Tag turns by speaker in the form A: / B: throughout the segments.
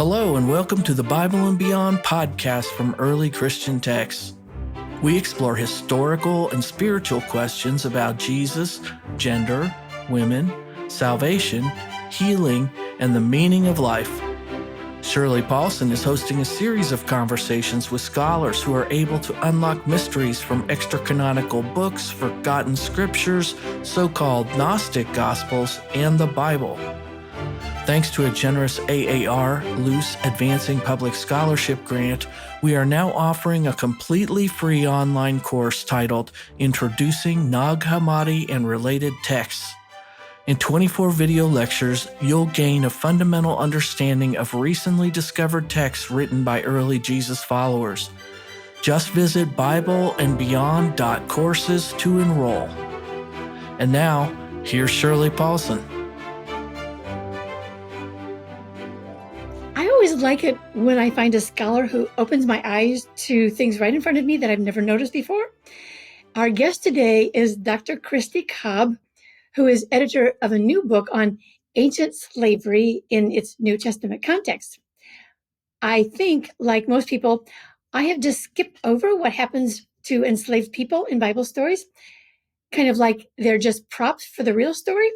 A: Hello, and welcome to the Bible and Beyond podcast from Early Christian Texts. We explore historical and spiritual questions about Jesus, gender, women, salvation, healing, and the meaning of life. Shirley Paulson is hosting a series of conversations with scholars who are able to unlock mysteries from extra-canonical books, forgotten scriptures, so-called Gnostic Gospels, and the Bible. Thanks to a generous AAR, Loose Advancing Public Scholarship grant, we are now offering a completely free online course titled Introducing Nag Hammadi and Related Texts. In 24 video lectures, you'll gain a fundamental understanding of recently discovered texts written by early Jesus followers. Just visit bibleandbeyond.courses to enroll. And now, here's Shirley Paulson.
B: I always like it when I find a scholar who opens my eyes to things right in front of me that I've never noticed before. Our guest today is Dr. Christy Cobb, who is editor of a new book on ancient slavery in its New Testament context. I think, like most people, I have just skipped over what happens to enslaved people in Bible stories, kind of like they're just props for the real story.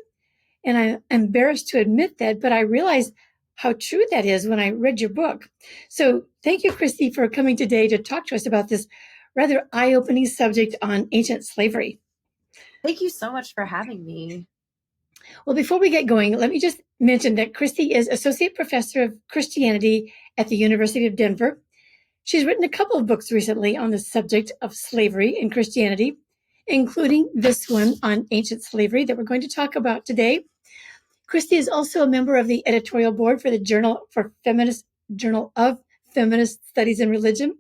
B: And I'm embarrassed to admit that, but I realize how true that is when I read your book. So thank you, Christy, for coming today to talk to us about this rather eye-opening subject on ancient slavery.
C: Thank you so much for having me.
B: Well, before we get going, let me just mention that Christy is Associate Professor of Christianity at the University of Denver. She's written a couple of books recently on the subject of slavery and Christianity, including this one on ancient slavery that we're going to talk about today. Christy is also a member of the editorial board for the Journal of Feminist Studies in Religion,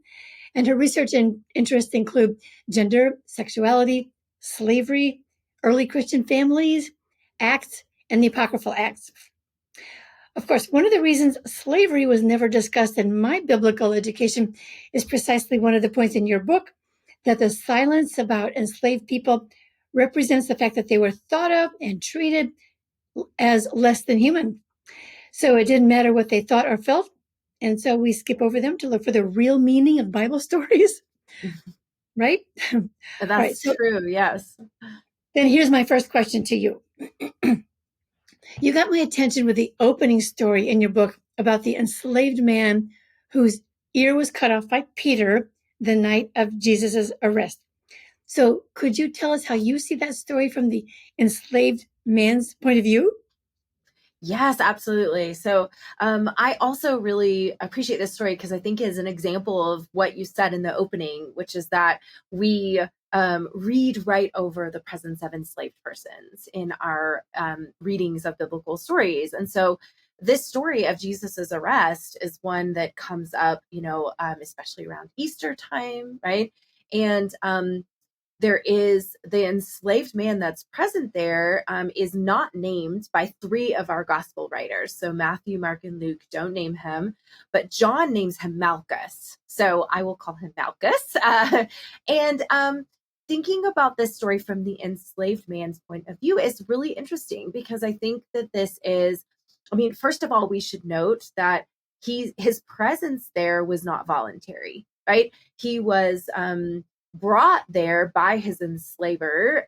B: and her research and interests include gender, sexuality, slavery, early Christian families, Acts, and the Apocryphal Acts. Of course, one of the reasons slavery was never discussed in my biblical education is precisely one of the points in your book, that the silence about enslaved people represents the fact that they were thought of and treated as less than human. So it didn't matter what they thought or felt. And so we skip over them to look for the real meaning of Bible stories. Right?
C: That's
B: right, so
C: true, yes.
B: Then here's my first question to you. You got my attention with the opening story in your book about the enslaved man whose ear was cut off by Peter the night of Jesus's arrest. So could you tell us how you see that story from the enslaved man's point of view?
C: Yes, absolutely. So I also really appreciate this story because I think it is an example of what you said in the opening, which is that we read right over the presence of enslaved persons in our readings of biblical stories. And so this story of Jesus's arrest is one that comes up, especially around Easter time, right? And there is the enslaved man that's present there is not named by three of our gospel writers. So Matthew, Mark, and Luke don't name him, but John names him Malchus. So I will call him Malchus. Thinking about this story from the enslaved man's point of view is really interesting because I think that this is, first of all, we should note that his presence there was not voluntary, right? He was brought there by his enslaver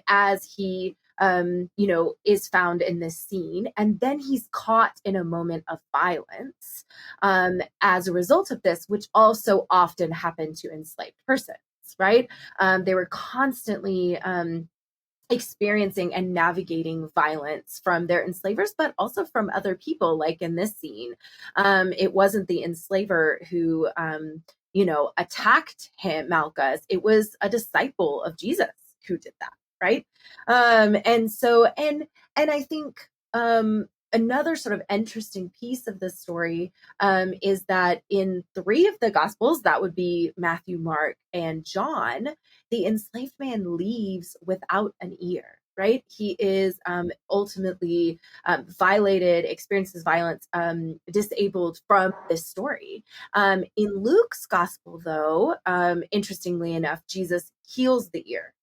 C: as he is found in this scene, and then he's caught in a moment of violence as a result of this, which also often happened to enslaved persons, right? They were constantly experiencing and navigating violence from their enslavers, but also from other people. Like in this scene, it wasn't the enslaver who attacked him, Malchus. It was a disciple of Jesus who did that, right? And I think another sort of interesting piece of this story is that in three of the Gospels, that would be Matthew, Mark, and John, the enslaved man leaves without an ear. Right? He is ultimately violated, experiences violence, disabled from this story. In Luke's gospel, though, interestingly enough, Jesus heals the ear.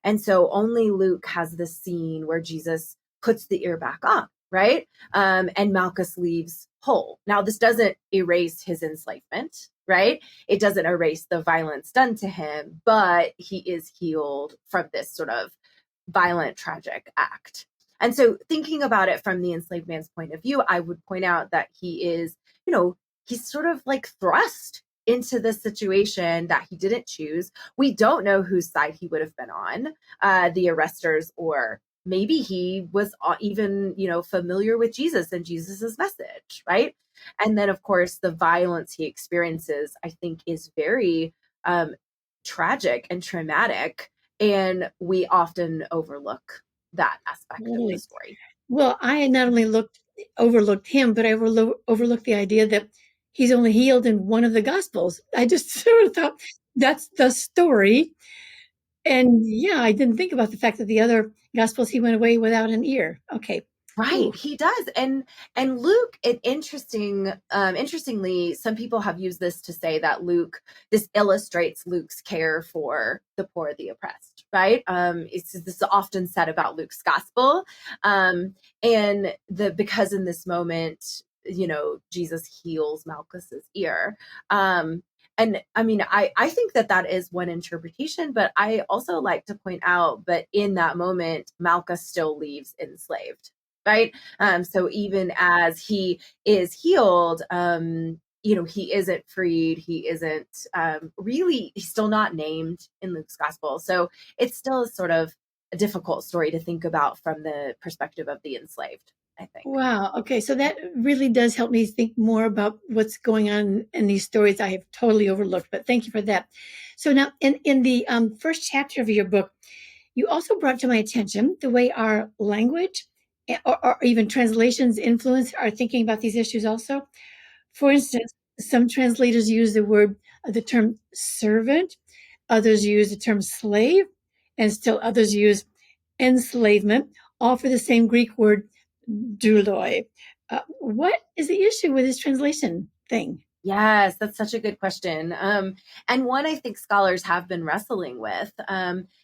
C: And so only Luke has this scene where Jesus puts the ear back on, right? And Malchus leaves whole. Now, this doesn't erase his enslavement, right? It doesn't erase the violence done to him, but he is healed from this sort of violent, tragic act. And so thinking about it from the enslaved man's point of view, I would point out that he is, he's sort of like thrust into this situation that he didn't choose. We don't know whose side he would have been on, the arresters, or maybe he was even, familiar with Jesus and Jesus's message, right? And then, of course, the violence he experiences, I think, is very tragic and traumatic. And we often overlook that aspect of the story.
B: Well, I had not only overlooked him, but I overlooked the idea that he's only healed in one of the Gospels. I just sort of thought that's the story. And yeah, I didn't think about the fact that the other Gospels, he went away without an ear. Okay.
C: Right,
B: Ooh.
C: he does. And Luke, interestingly, some people have used this to say that this illustrates Luke's care for the poor, the oppressed, right? This is often said about Luke's gospel. Because in this moment, Jesus heals Malchus's ear. And I mean, I think that is one interpretation, but I also like to point out that in that moment, Malchus still leaves enslaved. Right. So even as he is healed, he isn't freed. He isn't he's still not named in Luke's gospel. So it's still a sort of a difficult story to think about from the perspective of the enslaved, I think.
B: Wow. Okay. So that really does help me think more about what's going on in these stories I have totally overlooked, but thank you for that. So now in the first chapter of your book, you also brought to my attention the way our language or even translations influence our thinking about these issues also. For instance, some translators use the term servant, others use the term slave, and still others use enslavement, all for the same Greek word, douloi. What is the issue with this translation thing?
C: Yes, that's such a good question. And one I think scholars have been wrestling with.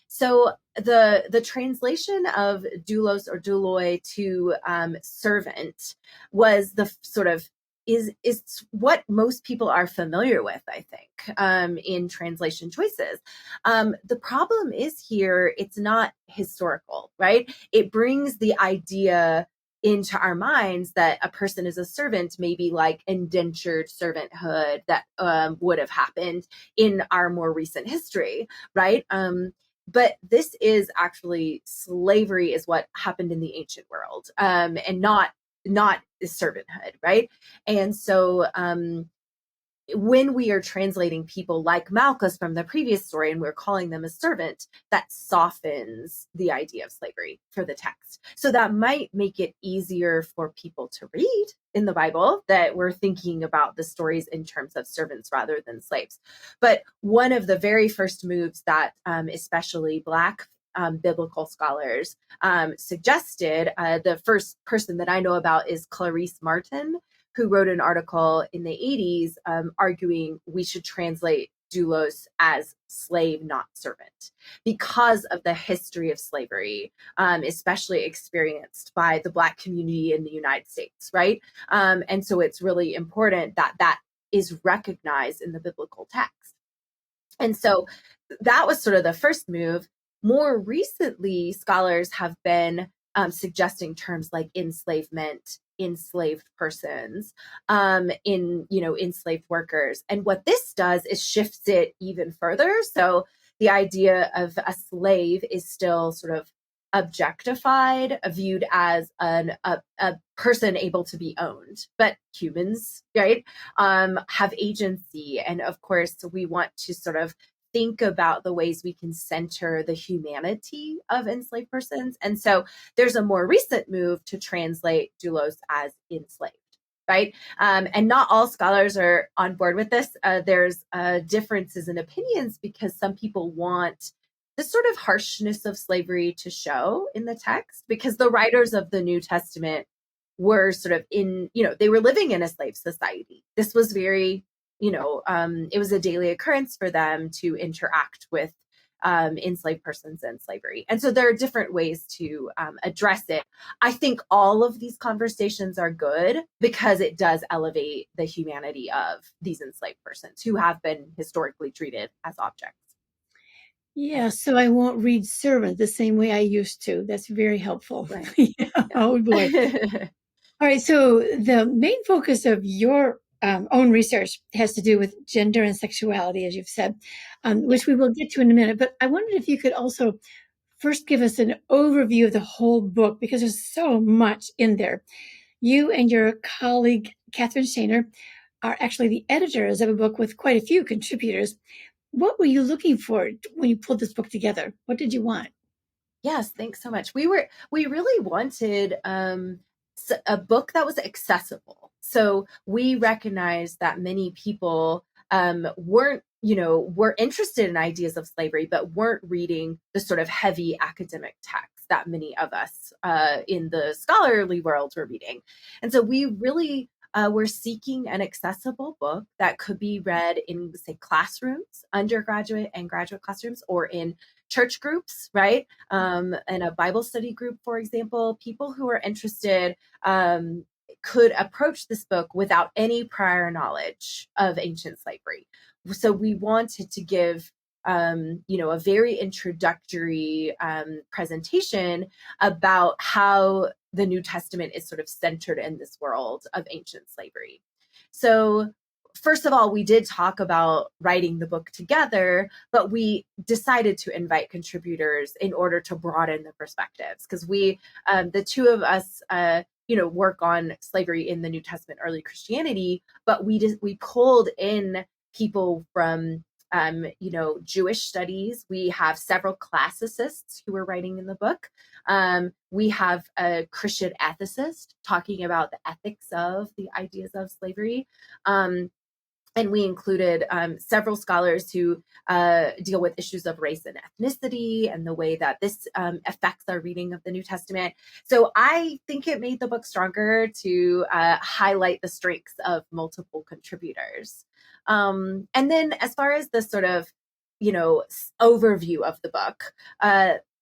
C: So the translation of doulos or douloi to servant was the sort of is what most people are familiar with, I think, in translation choices. The problem is here, it's not historical, right? It brings the idea into our minds that a person is a servant, maybe like indentured servanthood that would have happened in our more recent history, right? But this is actually slavery is what happened in the ancient world, and not servanthood, right? And so when we are translating people like Malchus from the previous story and we're calling them a servant, that softens the idea of slavery for the text. So that might make it easier for people to read in the Bible, that we're thinking about the stories in terms of servants rather than slaves. But one of the very first moves that especially Black biblical scholars suggested, the first person that I know about is Clarice Martin, who wrote an article in the 80s arguing we should translate doulos as slave, not servant, because of the history of slavery, especially experienced by the Black community in the United States, right? And so it's really important that that is recognized in the biblical text. And so that was sort of the first move. More recently, scholars have been suggesting terms like enslavement, enslaved persons, enslaved workers. And what this does is shifts it even further. So the idea of a slave is still sort of objectified, viewed as a person able to be owned. But humans, right, have agency. And of course, we want to sort of think about the ways we can center the humanity of enslaved persons. And so there's a more recent move to translate doulos as enslaved, right? And not all scholars are on board with this. There's differences in opinions because some people want the sort of harshness of slavery to show in the text, because the writers of the New Testament were sort of they were living in a slave society. This was very, it was a daily occurrence for them to interact with enslaved persons in slavery. And so there are different ways to address it. I think all of these conversations are good because it does elevate the humanity of these enslaved persons who have been historically treated as objects.
B: Yeah, so I won't read servant the same way I used to. That's very helpful.
C: Right.
B: Yeah. Oh boy. All right, so the main focus of your own research has to do with gender and sexuality, as you've said, which we will get to in a minute. But I wondered if you could also first give us an overview of the whole book, because there's so much in there. You and your colleague, Catherine Shaner, are actually the editors of a book with quite a few contributors. What were you looking for when you pulled this book together? What did you want?
C: Yes, thanks so much. We really wanted a book that was accessible. So we recognized that many people were interested in ideas of slavery, but weren't reading the sort of heavy academic texts that many of us in the scholarly world were reading. And so we really were seeking an accessible book that could be read in, say, classrooms, undergraduate and graduate classrooms, or in church groups, right? In a Bible study group, for example. People who are interested could approach this book without any prior knowledge of ancient slavery. So we wanted to give a very introductory presentation about how the New Testament is sort of centered in this world of ancient slavery. So first of all, we did talk about writing the book together, but we decided to invite contributors in order to broaden the perspectives, because the two of us, work on slavery in the New Testament, early Christianity, but we pulled in people from Jewish studies. We have several classicists who are writing in the book. We have a Christian ethicist talking about the ethics of the ideas of slavery. And we included several scholars who deal with issues of race and ethnicity and the way that this affects our reading of the New Testament. So I think it made the book stronger to highlight the strengths of multiple contributors. And then as far as the sort of, overview of the book,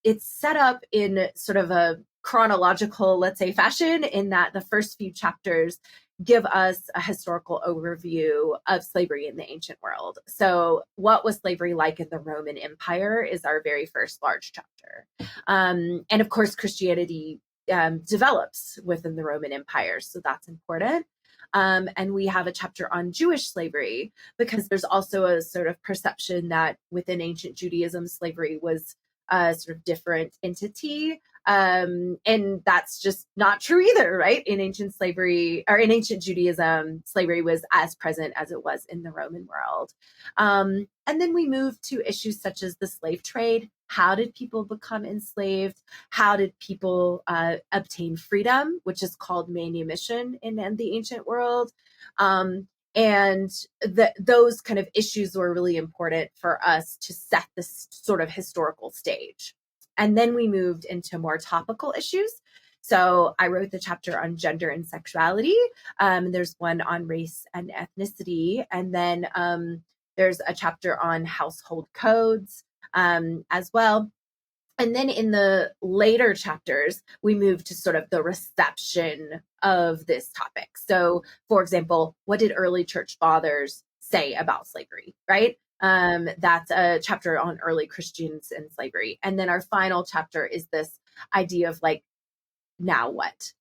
C: it's set up in sort of a chronological, let's say, fashion, in that the first few chapters give us a historical overview of slavery in the ancient world. So what was slavery like in the Roman Empire is our very first large chapter. And of course, Christianity develops within the Roman Empire, so that's important. And we have a chapter on Jewish slavery, because there's also a sort of perception that within ancient Judaism, slavery was a sort of different entity. And that's just not true either, right? In ancient Judaism, slavery was as present as it was in the Roman world. And then we move to issues such as the slave trade. How did people become enslaved? How did people obtain freedom, which is called manumission in the ancient world? And those kind of issues were really important for us to set this sort of historical stage. And then we moved into more topical issues. So I wrote the chapter on gender and sexuality. There's one on race and ethnicity. And then there's a chapter on household codes as well. And then in the later chapters, we move to sort of the reception of this topic. So, for example, what did early church fathers say about slavery, right? That's a chapter on early Christians and slavery. And then our final chapter is this idea of like, now what?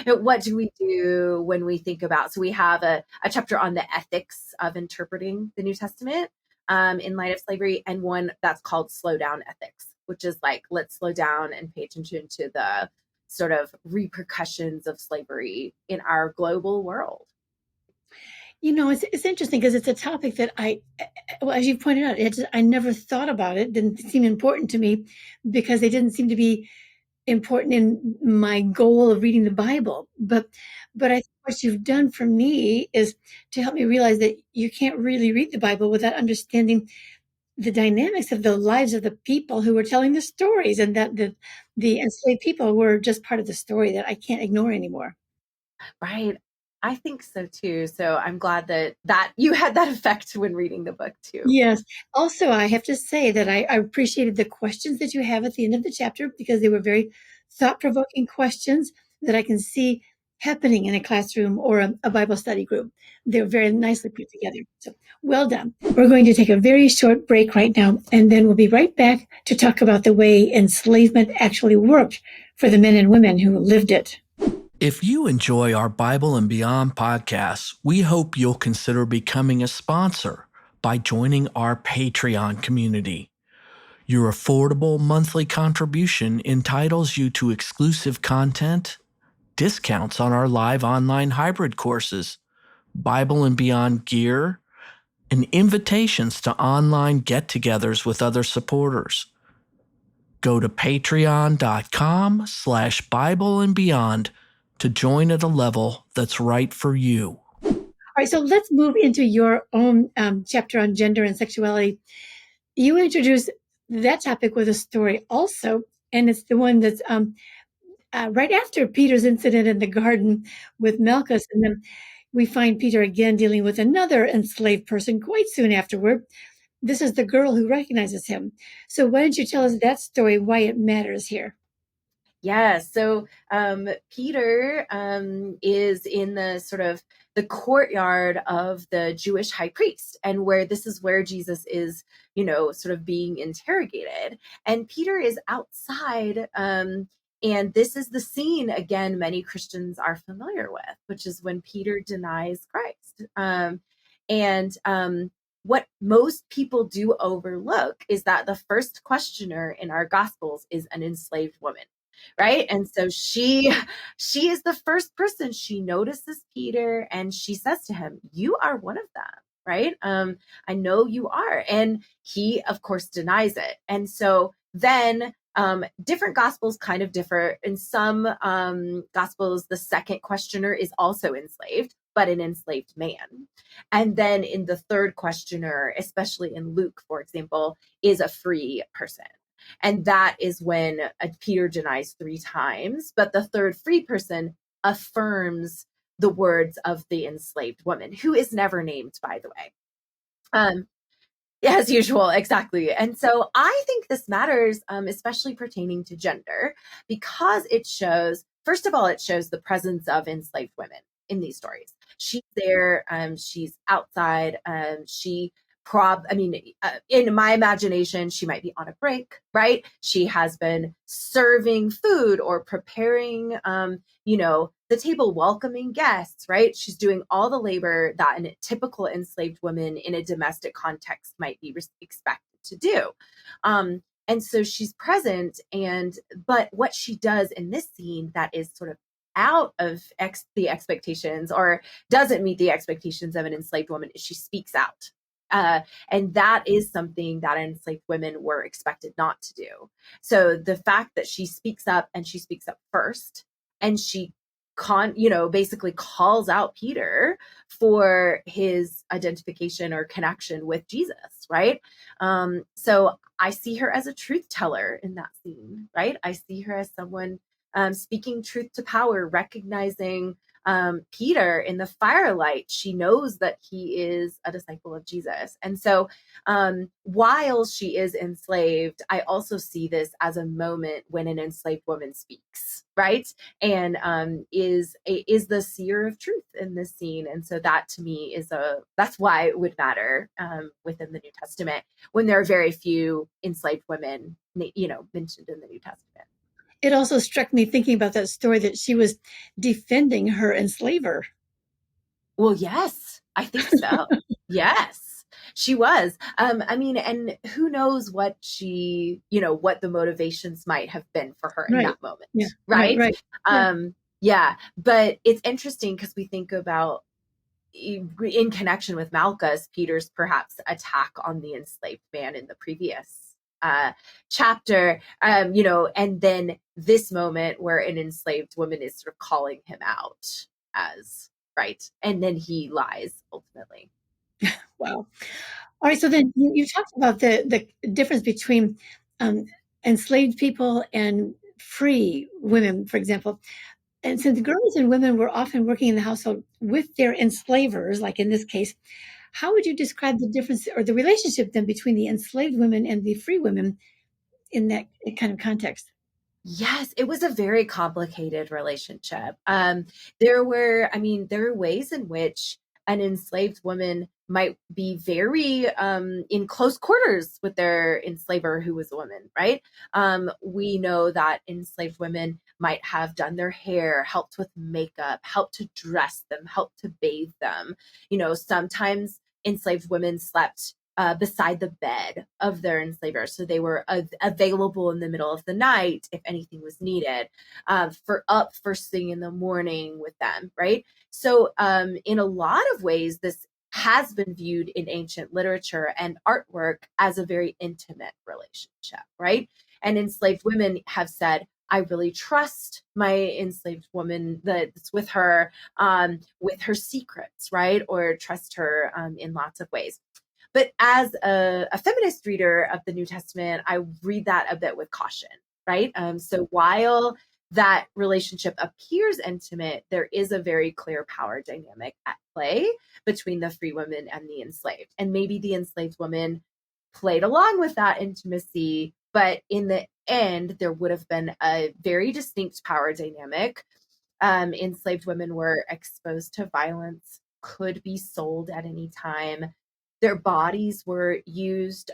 C: What do we do when we think about? So we have a chapter on the ethics of interpreting the New Testament in light of slavery, and one that's called slow down ethics, which is like, let's slow down and pay attention to the sort of repercussions of slavery in our global world.
B: It's interesting because it's a topic that well, as you pointed out, I never thought about it. Didn't seem important to me because they didn't seem to be important in my goal of reading the Bible. But I think what you've done for me is to help me realize that you can't really read the Bible without understanding the dynamics of the lives of the people who were telling the stories, and that the enslaved people were just part of the story that I can't ignore anymore.
C: Right. I think so too. So I'm glad that you had that effect when reading the book too.
B: Yes. Also, I have to say that I appreciated the questions that you have at the end of the chapter because they were very thought-provoking questions that I can see happening in a classroom or a Bible study group. They're very nicely put together. So well done. We're going to take a very short break right now, and then we'll be right back to talk about the way enslavement actually worked for the men and women who lived it.
A: If you enjoy our Bible and Beyond podcasts, we hope you'll consider becoming a sponsor by joining our Patreon community. Your affordable monthly contribution entitles you to exclusive content, discounts on our live online hybrid courses, Bible and Beyond gear, and invitations to online get-togethers with other supporters. Go to patreon.com/Bible and Beyond to join at a level that's right for you.
B: All right, so let's move into your own chapter on gender and sexuality. You introduce that topic with a story also, and it's the one that's right after Peter's incident in the garden with Malchus, and then we find Peter again dealing with another enslaved person quite soon afterward. This is the girl who recognizes him. So why don't you tell us that story, why it matters here?
C: Yeah, so Peter is in the sort of the courtyard of the Jewish high priest, and where this is where Jesus is, sort of being interrogated. And Peter is outside, and this is the scene again many Christians are familiar with, which is when Peter denies Christ. And what most people do overlook is that the first questioner in our Gospels is an enslaved woman, right? And so she is the first person. She notices Peter and she says to him, "You are one of them." Right? I know you are. And he, of course, denies it. And so then different gospels kind of differ. In some gospels, the second questioner is also enslaved, but an enslaved man. And then in the third questioner, especially in Luke, for example, is a free person. And that is when Peter denies 3 times, but the third free person affirms the words of the enslaved woman, who is never named, by the way. As usual, exactly. And so I think this matters, especially pertaining to gender, because it shows, first of all, it shows the presence of enslaved women in these stories. She's there, she's outside, in my imagination, she might be on a break, right? She has been serving food or preparing, the table, welcoming guests, right? She's doing all the labor that a typical enslaved woman in a domestic context might be expected to do. And so she's present, but what she does in this scene that is sort of out of the expectations or doesn't meet the expectations of an enslaved woman is she speaks out. And that is something that enslaved women were expected not to do. So the fact that she speaks up and she speaks up first, and she basically calls out Peter for his identification or connection with Jesus, right? So I see her as a truth teller in that scene, right? I see her as someone speaking truth to power, recognizing Peter in the firelight. She knows that he is a disciple of Jesus. And so while she is enslaved, I also see this as a moment when an enslaved woman speaks, right? And is the seer of truth in this scene. And so that to me that's why it would matter within the New Testament when there are very few enslaved women, mentioned in the New Testament.
B: It also struck me thinking about that story that she was defending her enslaver.
C: Well, yes, I think so. Yes, she was. And who knows what what the motivations might have been for her in that moment.
B: Yeah.
C: Right.
B: Yeah.
C: Yeah. But it's interesting because we think about, in connection with Malchus, Peter's perhaps attack on the enslaved man in the previous chapter, and then this moment where an enslaved woman is sort of calling him out as right, and then he lies ultimately.
B: Wow. All right. So then you talked about the difference between enslaved people and free women, for example. And since girls and women were often working in the household with their enslavers, like in this case, how would you describe the difference or the relationship then between the enslaved women and the free women in that kind of context?
C: Yes, it was a very complicated relationship. There were ways in which an enslaved woman might be very in close quarters with their enslaver who was a woman, right? We know that enslaved women might have done their hair, helped with makeup, helped to dress them, helped to bathe them. Sometimes enslaved women slept beside the bed of their enslaver. So they were available in the middle of the night if anything was needed, for up first thing in the morning with them, right? So in a lot of ways, this has been viewed in ancient literature and artwork as a very intimate relationship, right? And enslaved women have said, I really trust my enslaved woman that's with her secrets, right? Or trust her in lots of ways. But as a feminist reader of the New Testament, I read that a bit with caution, right? So while that relationship appears intimate, there is a very clear power dynamic at play between the free woman and the enslaved. And maybe the enslaved woman played along with that intimacy, but in the end, there would have been a very distinct power dynamic. Enslaved women were exposed to violence, could be sold at any time. Their bodies were used,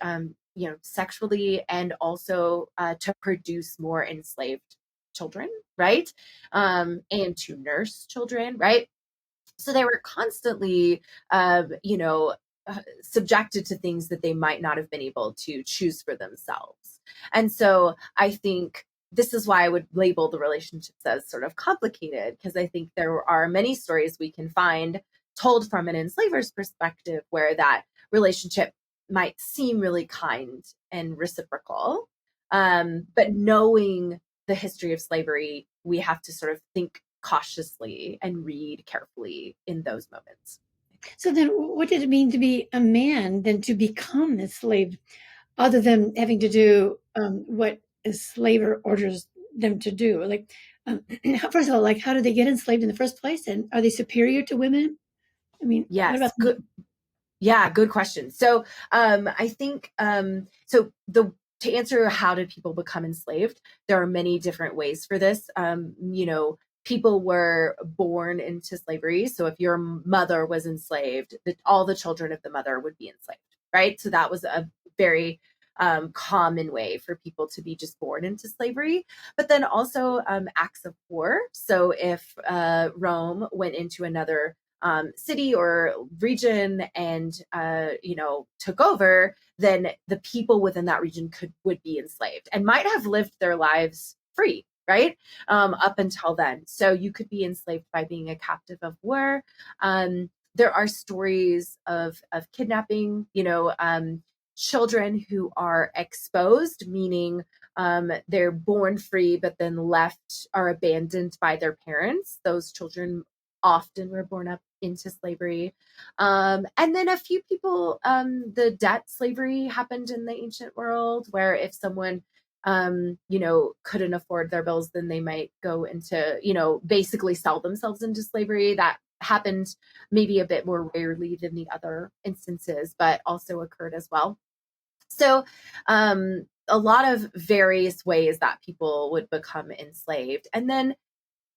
C: sexually and also to produce more enslaved children, right? And to nurse children, right? So they were constantly, subjected to things that they might not have been able to choose for themselves. And so I think this is why I would label the relationships as sort of complicated, because I think there are many stories we can find told from an enslaver's perspective where that relationship might seem really kind and reciprocal. But knowing the history of slavery, we have to sort of think cautiously and read carefully in those moments.
B: So then, what did it mean to be a man than to become a slave, other than having to do what a slaver orders them to do? Like, first of all, like, how did they get enslaved in the first place, and are they superior to women? I mean, what about
C: Yes, good. Yeah, good question. So I think to answer how did people become enslaved, there are many different ways for this. People were born into slavery. So if your mother was enslaved, all the children of the mother would be enslaved, right? So that was a very common way for people to be just born into slavery. But then also acts of war. So if Rome went into another city or region and took over, then the people within that region would be enslaved and might have lived their lives free, right? Up until then. So you could be enslaved by being a captive of war. There are stories of kidnapping, children who are exposed, meaning they're born free, but then are abandoned by their parents. Those children often were born up into slavery. And then a few people, the debt slavery happened in the ancient world, where if someone couldn't afford their bills, then they might go into, basically sell themselves into slavery. That happened maybe a bit more rarely than the other instances, but also occurred as well. So a lot of various ways that people would become enslaved. And then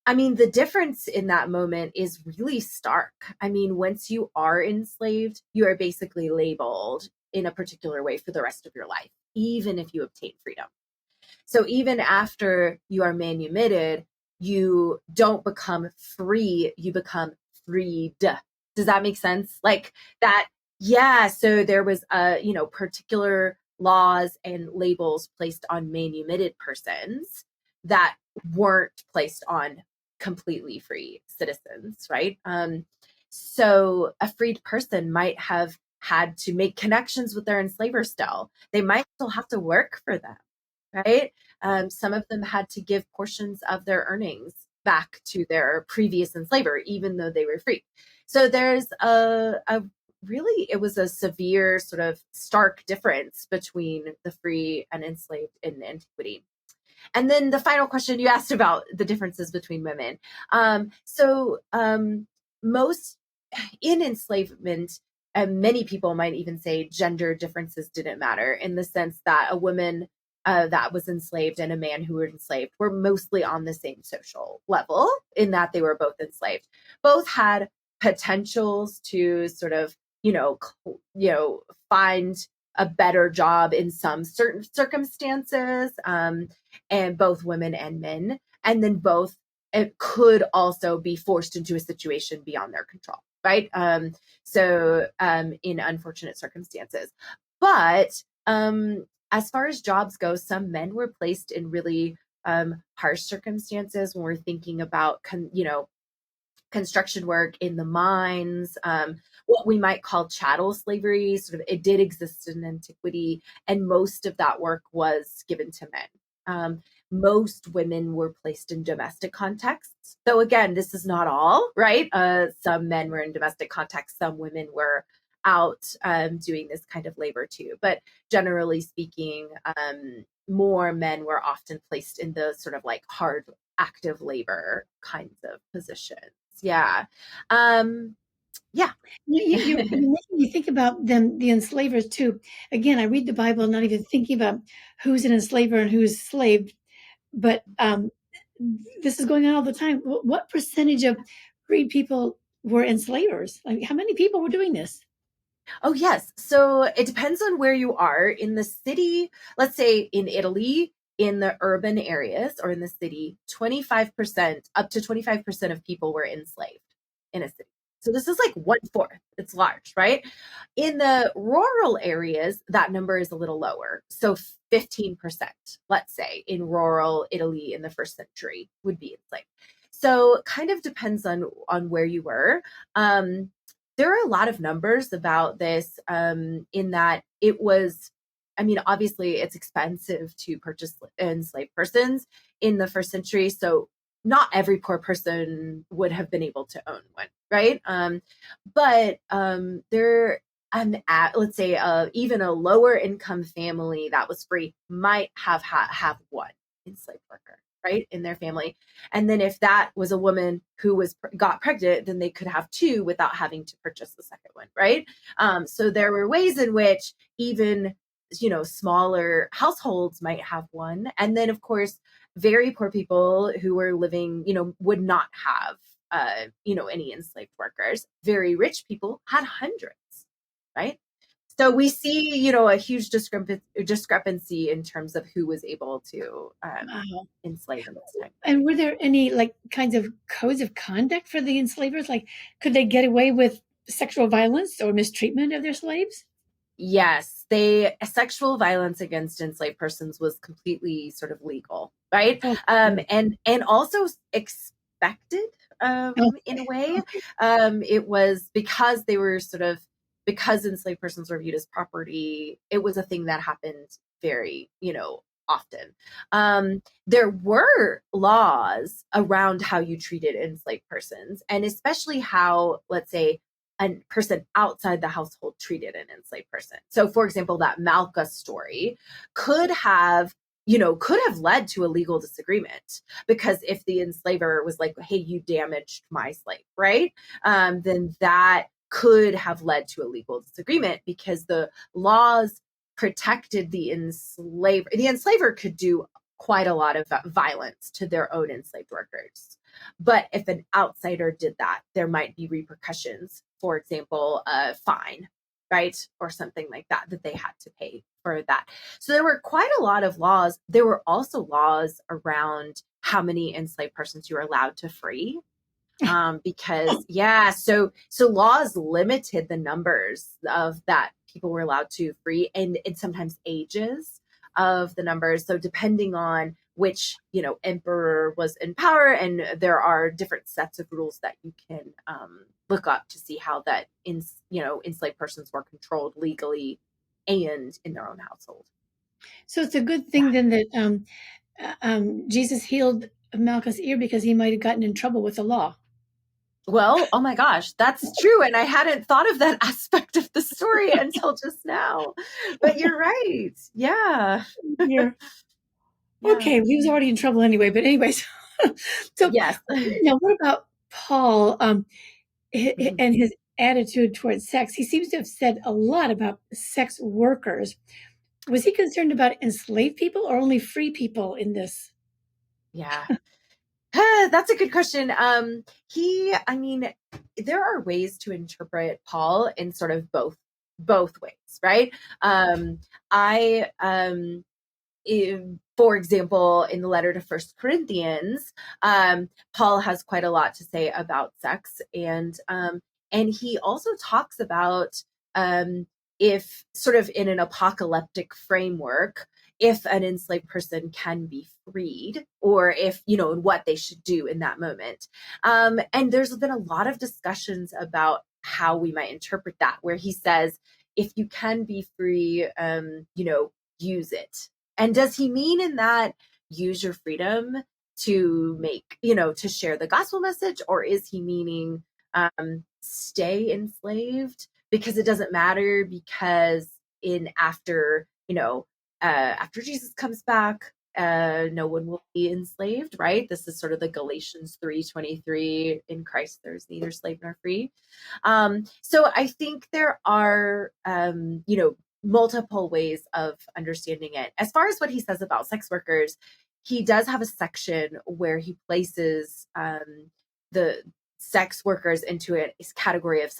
C: the difference in that moment is really stark. Once you are enslaved, you are basically labeled in a particular way for the rest of your life, even if you obtain freedom. So even after you are manumitted, you don't become free, you become freed. Does that make sense? Like that? Yeah. So there was particular laws and labels placed on manumitted persons that weren't placed on completely free citizens, right? So a freed person might have had to make connections with their enslaver still. They might still have to work for them, right? Some of them had to give portions of their earnings back to their previous enslaver, even though they were free. So there's it was a severe sort of stark difference between the free and enslaved in antiquity. And then the final question you asked about the differences between women. Most in enslavement, and many people might even say gender differences didn't matter, in the sense that a woman that was enslaved and a man who were enslaved were mostly on the same social level, in that they were both enslaved. Both had potentials to sort of, find a better job in some certain circumstances, and both women and men. And then both could also be forced into a situation beyond their control, right? In unfortunate circumstances. But as far as jobs go, some men were placed in really harsh circumstances when we're thinking about, construction work in the mines, what we might call chattel slavery. Sort of, it did exist in antiquity, and most of that work was given to men. Most women were placed in domestic contexts, though again, this is not all, right? Some men were in domestic contexts, some women were out doing this kind of labor too. But generally speaking, more men were often placed in the sort of like hard active labor kinds of positions. Yeah. Yeah.
B: You're making me think about them, the enslavers too. Again, I read the Bible, not even thinking about who's an enslaver and who's slave, but this is going on all the time. What percentage of freed people were enslavers? Like, how many people were doing this?
C: Oh, yes. So it depends on where you are in the city. Let's say in Italy, in the urban areas or in the city, 25%, up to 25% of people were enslaved in a city. So this is like 1/4. It's large, right? In the rural areas, that number is a little lower. So 15%, let's say, in rural Italy in the first century would be enslaved. So kind of depends on where you were. There are a lot of numbers about this, in that it was, I mean, obviously it's expensive to purchase enslaved persons in the first century. So not every poor person would have been able to own one, right? But there, let's say even a lower income family that was free might have one enslaved worker, right, in their family. And then if that was a woman who got pregnant, then they could have two without having to purchase the second one, right? So there were ways in which even, smaller households might have one. And then, of course, very poor people who were living, would not have, any enslaved workers. Very rich people had hundreds, right? So we see, a huge discrepancy in terms of who was able to
B: Wow.
C: enslave in this time.
B: And were there any like kinds of codes of conduct for the enslavers? Like, could they get away with sexual violence or mistreatment of their slaves?
C: Yes, sexual violence against enslaved persons was completely sort of legal, right?
B: Oh,
C: And also expected, in a way. It was because they were because enslaved persons were viewed as property. It was a thing that happened very, often. There were laws around how you treated enslaved persons, and especially how, let's say, a person outside the household treated an enslaved person. So, for example, that Malka story could have led to a legal disagreement, because if the enslaver was like, "Hey, you damaged my slave," right? Then that could have led to a legal disagreement, because the laws protected the enslaver. The enslaver could do quite a lot of violence to their own enslaved workers. But if an outsider did that, there might be repercussions. For example, a fine, right? Or something like that they had to pay for that. So there were quite a lot of laws. There were also laws around how many enslaved persons you were allowed to free. Because so laws limited the numbers of that people were allowed to free, and sometimes ages of the numbers. So depending on which emperor was in power, and there are different sets of rules that you can look up to see how that enslaved persons were controlled legally and in their own household.
B: so it's a good thing then that Jesus healed Malchus' ear, because he might have gotten in trouble with the law.
C: Well, oh my gosh, that's true. And I hadn't thought of that aspect of the story until just now. But you're right. Yeah.
B: Yeah.
C: Yeah.
B: Okay, he was already in trouble anyway. But anyways, so
C: Yes.
B: now what about Paul
C: Mhm.
B: and his attitude towards sex? He seems to have said a lot about sex workers. Was he concerned about enslaved people or only free people in this?
C: Yeah. That's a good question. I mean, there are ways to interpret Paul in sort of both ways, right? I for example, in the letter to First Corinthians, Paul has quite a lot to say about sex, and he also talks about um, if sort of in an apocalyptic framework, if an enslaved person can be freed, or if and what they should do in that moment. And there's been a lot of discussions about how we might interpret that, where he says, if you can be free, use it. And does he mean in that use your freedom to to share the gospel message? Or is he meaning stay enslaved because it doesn't matter, because in after Jesus comes back, no one will be enslaved, right? This is sort of the Galatians 3:23, in Christ there's neither slave nor free. So I think there are multiple ways of understanding it. As far as what he says about sex workers, he does have a section where he places the sex workers into a category of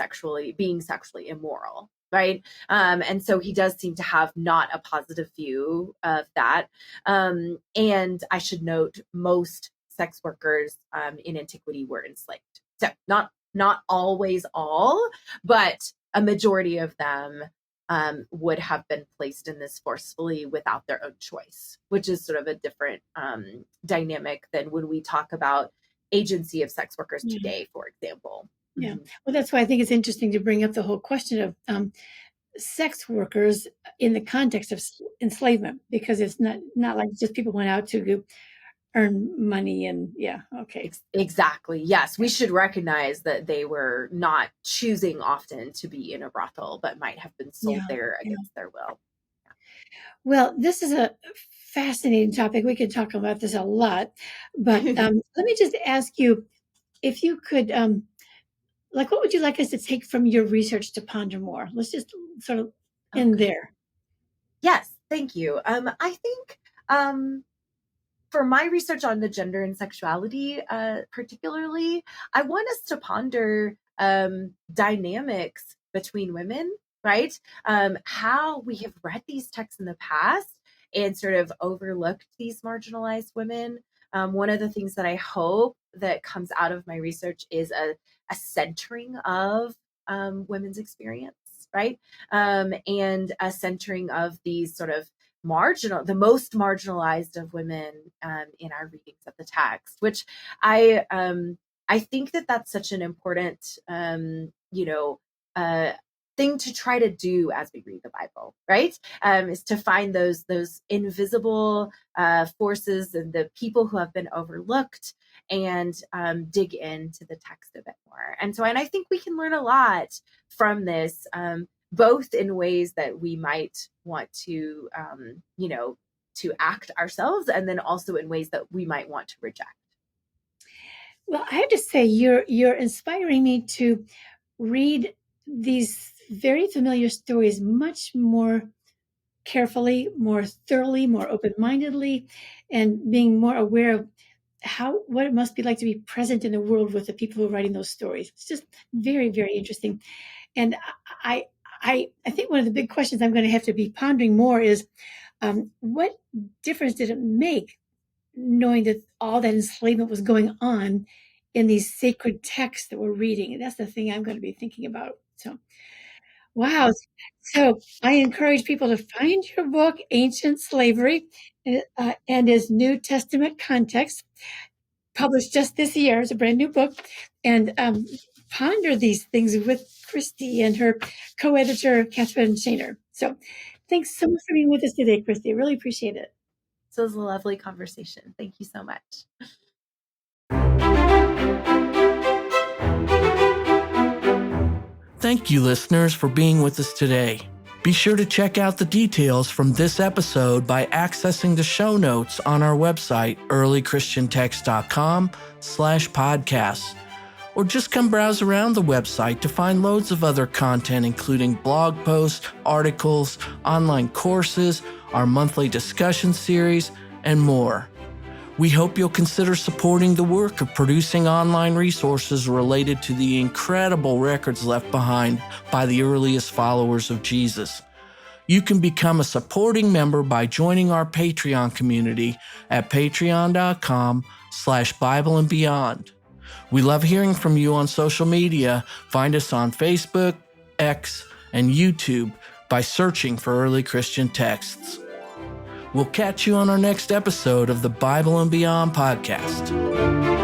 C: being sexually immoral, right? And so he does seem to have not a positive view of that. And I should note, most sex workers in antiquity were enslaved. So not always all, but a majority of them would have been placed in this forcefully without their own choice, which is sort of a different dynamic than when we talk about agency of sex workers
B: Yeah.
C: today, for example.
B: Yeah.
C: Mhm.
B: Well, that's why I think it's interesting to bring up the whole question of sex workers in the context of enslavement, because it's not like just people went out to earn money and yeah, okay.
C: Exactly. Yes, we should recognize that they were not choosing often to be in a brothel, but might have been sold
B: Yeah.
C: there
B: Yeah.
C: against their will.
B: Well, this is a fascinating topic. We could talk about this a lot, but let me just ask you if you could, like, what would you like us to take from your research to ponder more? Let's just sort of
C: Oh,
B: end
C: good.
B: there.
C: Yes, thank you. I think for my research on the gender and sexuality, particularly, I want us to ponder dynamics between women, right? How we have read these texts in the past and sort of overlooked these marginalized women. One of the things that I hope that comes out of my research is a centering of women's experience, right? And a centering of these sort of the most marginalized of women in our readings of the text, which I think that that's such an important uh, thing to try to do as we read the Bible, right? Is to find those invisible forces and the people who have been overlooked, and dig into the text a bit more. And I think we can learn a lot from this. Both in ways that we might want to act ourselves, and then also in ways that we might want to reject.
B: Well, I have to say you're inspiring me to read these very familiar stories much more carefully, more thoroughly, more open-mindedly, and being more aware of what it must be like to be present in the world with the people who are writing those stories. It's just very, very interesting. And I think one of the big questions I'm going to have to be pondering more is what difference did it make knowing that all that enslavement was going on in these sacred texts that we're reading? And that's the thing I'm going to be thinking about. So, wow. So I encourage people to find your book, Ancient Slavery, and its New Testament context, published just this year. It's a brand new book. And ponder these things with Christy and her co-editor, Catherine Shaner. So thanks so much for being with us today, Christy. I really appreciate it.
C: So it was a lovely conversation. Thank you so much.
A: Thank you, listeners, for being with us today. Be sure to check out the details from this episode by accessing the show notes on our website, earlychristiantext.com/podcasts. Or just come browse around the website to find loads of other content, including blog posts, articles, online courses, our monthly discussion series, and more. We hope you'll consider supporting the work of producing online resources related to the incredible records left behind by the earliest followers of Jesus. You can become a supporting member by joining our Patreon community at patreon.com/Bible and Beyond. We love hearing from you on social media. Find us on Facebook, X, and YouTube by searching for Early Christian Texts. We'll catch you on our next episode of the Bible and Beyond podcast.